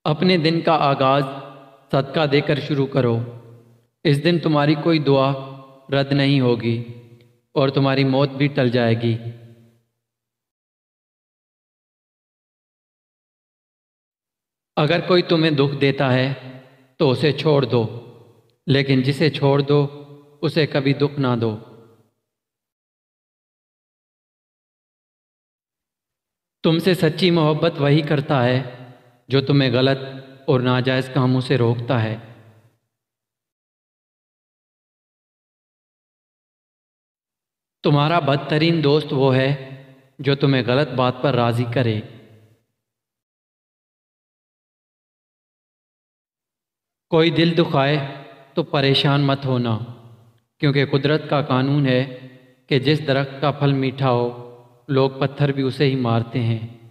अपने दिन का आगाज़ सदका देकर शुरू करो। इस दिन तुम्हारी कोई दुआ रद्द नहीं होगी और तुम्हारी मौत भी टल जाएगी। अगर कोई तुम्हें दुख देता है तो उसे छोड़ दो, लेकिन जिसे छोड़ दो उसे कभी दुख ना दो। तुमसे सच्ची मोहब्बत वही करता है जो तुम्हें गलत और नाजायज़ कामों से रोकता है। तुम्हारा बदतरीन दोस्त वो है जो तुम्हें गलत बात पर राज़ी करे। कोई दिल दुखाए तो परेशान मत होना, क्योंकि कुदरत का कानून है कि जिस दरख्त का फल मीठा हो लोग पत्थर भी उसे ही मारते हैं।